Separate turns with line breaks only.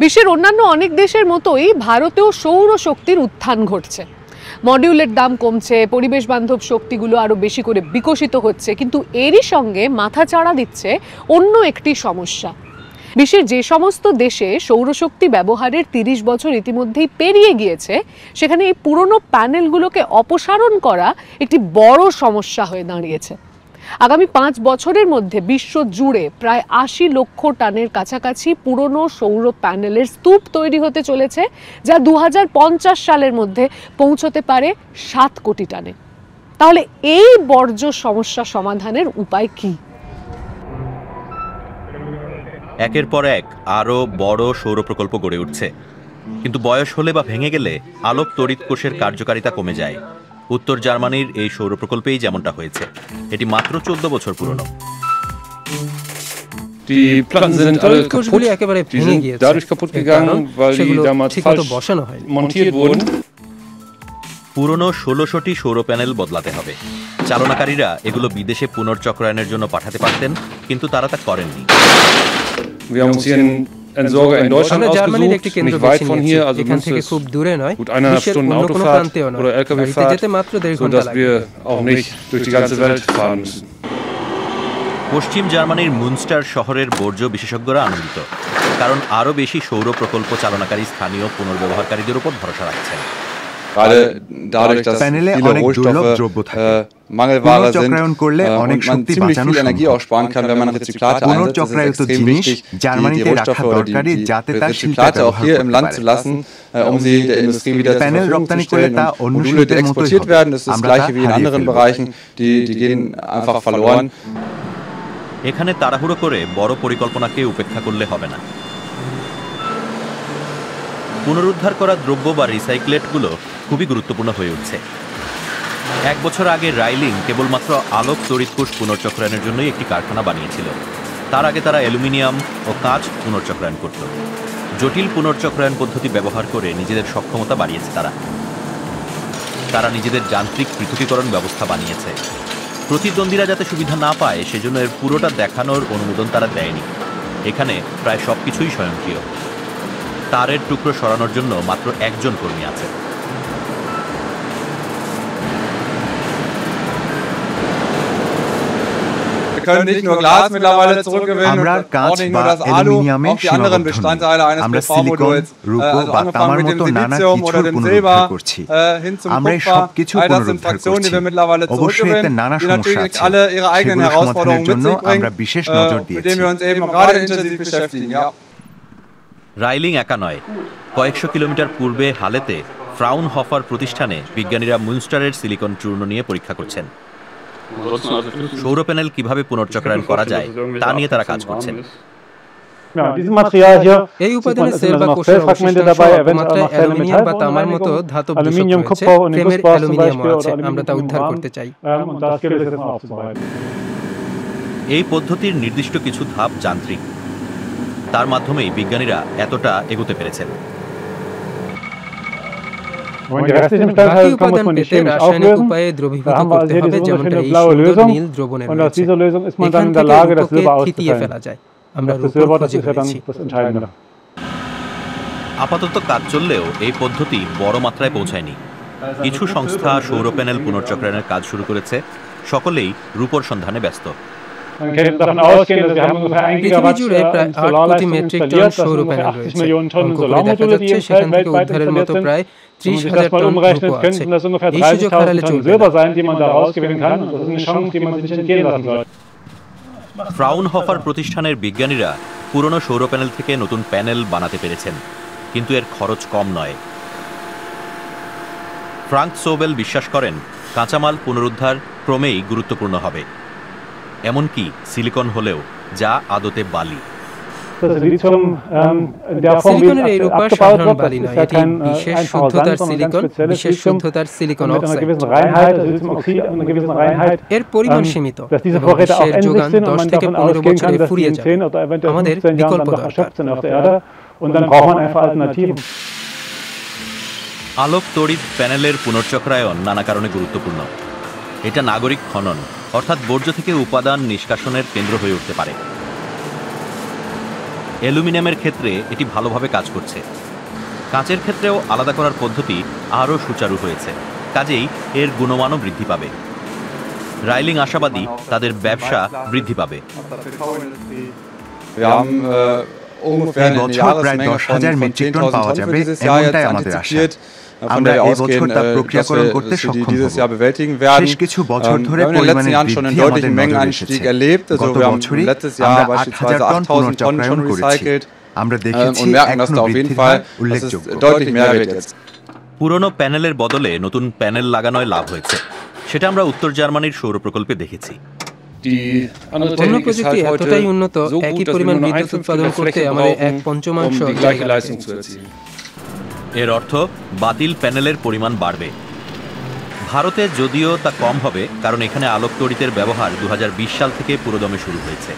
বিশ্বের অন্যান্য অনেক দেশের মতোই ভারতেও সৌরশক্তির উত্থান ঘটছে। মডিউলের দাম কমছে, পরিবেশ বান্ধব শক্তিগুলো আরো বেশি করে বিকশিত হচ্ছে, কিন্তু এরই সঙ্গে মাথাচাড়া দিচ্ছে অন্য একটি সমস্যা। বিশ্বের যে সমস্ত দেশে সৌরশক্তি ব্যবহারের ৩০ বছর ইতিমধ্যেই পেরিয়ে গিয়েছে, সেখানে এই পুরনো প্যানেলগুলোকে অপসারণ করা একটি বড় সমস্যা হয়ে দাঁড়িয়েছে। আগামী ৫ বছরের মধ্যে বিশ্ব জুড়ে প্রায় ৮০ লক্ষ টনের কাছাকাছি পুরনো সৌর প্যানেলের স্তূপ তৈরি হতে চলেছে, যা ২০৫০ সালের মধ্যে পৌঁছতে পারে ৭ কোটি টনে। তাহলে এই বর্জ্য সমস্যা সমাধানের উপায় কি?
একের পর এক আরও বড় সৌর প্রকল্প গড়ে উঠছে, কিন্তু বয়স হলে বা ভেঙে গেলে আলোক তড়িৎ কোষের কার্যকারিতা কমে যায়। উত্তর জার্মানির এই সৌর প্রকল্পেই যেমনটা হয়েছে। এটি মাত্র ১৪ বছর পুরনো। পুরনো ১৬০০টি সৌর প্যানেল বদলাতে হবে। চালনাকারীরা এগুলো বিদেশে পুনর্চক্রায়নের জন্য পাঠাতে পারতেন, কিন্তু তারা তা করেননি।
Entsorger in Deutschland ausgesucht, nicht weit von hier, also müsste es gut 1,5 Stunden Autofahrt oder LKW-Fahrt, sodass wir auch nicht durch die ganze Welt fahren müssen.
পশ্চিম জার্মানির মুনস্টার শহরের বর্জ্য বিশেষজ্ঞরা আনন্দিত, কারণ আরও বেশি সৌর প্রকল্প চালনাকারী স্থানীয় পুনর্ব্যবহারকারীদের উপর ভরসা রাখছেন।
প্যানেলে অনেক দুর্লভ দ্রব্য থাকে, পুনর্চক্রায়ন করলে অনেক শক্তি বাঁচানো সম্ভব। পুনর্চক্রায়িত জিনিস জার্মানিতে রাখা দরকারি, যাতে তার শিল্পে ব্যবহার করতে পারে। প্যানেল রপ্তানি করলে তা অন্য শিল্পের মতোই হবে, আমরা তা হারিয়ে ফেলব।
এখানে তাড়াহুড়ো করে বড় পরিকল্পনাকে উপেক্ষা করলে হবে না। পুনরুদ্ধার করা দ্রব্য বা রিসাইক্লেটগুলো খুবই গুরুত্বপূর্ণ হয়ে উঠছে। ১ বছর আগে রাইলিং কেবলমাত্র আলোক তড়িৎ কোষ পুনর্চক্রায়নের জন্যই একটি কারখানা বানিয়েছিল। তার আগে তারা অ্যালুমিনিয়াম ও কাঁচ পুনর্চক্রায়ন করত। জটিল পুনর্চক্রায়ন পদ্ধতি ব্যবহার করে নিজেদের সক্ষমতা বাড়িয়েছে তারা নিজেদের যান্ত্রিক পৃথকীকরণ ব্যবস্থা বানিয়েছে। প্রতিদ্বন্দ্বীরা যাতে সুবিধা না পায়, সেজন্য এর পুরোটা দেখানোর অনুমোদন তারা দেয়নি। এখানে প্রায় সবকিছুই স্বয়ংক্রিয়। তারের টুকরো সরানোর জন্য মাত্র একজন কর্মী আছে।
আমরা কাঁচ বা অ্যালুমিনিয়ামে সীমাবদ্ধ নই। আমরা সিলিকন, রূপো বা তামার মতো নানা কিছুর পুনরুদ্ধার করছি। আমরা এই সব কিছু পুনরুদ্ধার করছি। অবশ্যই এতে নানা সমস্যা আছে, সেগুলো সমাধানের জন্য আমরা বিশেষ নজর দিয়েছি।
রাইলিং একা নয়, কয়েকশো কিলোমিটার পূর্বে হালেতে ফ্রাউনহফার প্রতিষ্ঠানে বিজ্ঞানীরা মুনস্টারের সিলিকন চূর্ণ নিয়ে পরীক্ষা করছেন। সৌর প্যানেল কিভাবে পুনর্চক্রায়ন করা যায় তা নিয়ে তারা কাজ করছেন।
এই উপাদানে সেল বা কোষের অবশিষ্টাংশ অপমাত্রায় অ্যালুমিনিয়াম বা তামার মতো ধাতব দূষক রয়েছে। ফ্রেমের অ্যালুমিনিয়ামও আছে, আমরা তা উদ্ধার করতে চাই।
এই পদ্ধতির নির্দিষ্ট কিছু ধাপ যান্ত্রিক, তার মাধ্যমেই বিজ্ঞানীরা এতটা এগোতে পেরেছেন।
বাকি উপাদান পেতে রাসায়নিক উপায়ে দ্রবীভূত করতে হবে, যেমনটা এই সুন্দর নীল দ্রবণে রয়েছে। এখান থেকে রূপকে থিতিয়ে ফেলা যায়। আমরা রূপোর খোঁজে রয়েছি।
আপাতত কাজ চললেও এই পদ্ধতি বড় মাত্রায় পৌঁছায়নি। কিছু সংস্থা সৌর প্যানেল পুনর্চক্রায়নের কাজ শুরু করেছে, সকলেই রূপোর সন্ধানে ব্যস্ত।
পৃথিবী জুড়ে প্রায় ৮ কোটি মেট্রিক টন সৌর প্যানেল রয়েছে। অঙ্ক করে দেখা যাচ্ছে সেখান থেকে উদ্ধারের মতো প্রায় ৩০,০০০ টন রূপো আছে। এই সুযোগ হারালে চলবে না।
ফ্রাউনহফার প্রতিষ্ঠানের বিজ্ঞানীরা পুরনো সৌর প্যানেল থেকে নতুন প্যানেল বানাতে পেরেছেন, কিন্তু এর খরচ কম নয়। ফ্রাঙ্ক সোবেল বিশ্বাস করেন, কাঁচামাল পুনরুদ্ধার ক্রমেই গুরুত্বপূর্ণ হবে, এমনকি সিলিকন হলেও যা আদতে বালি।
সিলিকনের এই রূপা সাধারণ বালি নয়, এটি বিশেষ শুদ্ধতার সিলিকন, বিশেষ শুদ্ধতার সিলিকন অক্সাইড। এর পরিমাণ সীমিত এবং বিশ্বের যোগান ১০ থেকে ১৫ বছরে ফুরিয়ে যাবে। আমাদের বিকল্প দরকার।
আলোক তড়িৎ প্যানেলের পুনর্চক্রায়ন নানা কারণে গুরুত্বপূর্ণ। এটা নাগরিক খনন, অর্থাৎ বর্জ্য থেকে উপাদান নিষ্কাশনের কেন্দ্র হয়ে উঠতে পারে। অ্যালুমিনিয়ামের ক্ষেত্রে এটি ভালোভাবে কাজ করছে। কাঁচের ক্ষেত্রেও আলাদা করার পদ্ধতি আরও সুচারু হয়েছে, কাজেই এর গুণমানও বৃদ্ধি পাবে। রাইলিং আশাবাদী তাদের ব্যবসা বৃদ্ধি পাবে।
এই বছর প্রায় 10,000 মেট্রিক টন পাওয়া যাবে এমনটাই আমাদের আশা। আমরা এই বছর তা প্রক্রিয়াকরণ করতে সক্ষম হব। বেশ কিছু বছর ধরে পরিমাণের বৃদ্ধি আমাদের নজরে এসেছে। গত বছরই আমরা 8,000 টন পুনর্চক্রায়ণ করেছি। আমরা দেখেছি এখনো বৃদ্ধির হার উল্লেখযোগ্য।
পুরনো প্যানেলের বদলে নতুন প্যানেল লাগানোয় লাভ হয়েছে, সেটা আমরা উত্তর জার্মানির সৌর প্রকল্পে দেখেছি।
অন্য প্রযুক্তি এতটাই উন্নত, একই পরিমাণ বিদ্যুৎ উৎপাদন করতে আমাদের 1/5 জায়গা লাগছে।
এর অর্থ বাতিল প্যানেলের পরিমাণ বাড়বে। ভারতে যদিও তা কম হবে, কারণ এখানে আলোক তড়িতের ব্যবহার 2020 সাল থেকে পুরোদমে শুরু হয়েছে।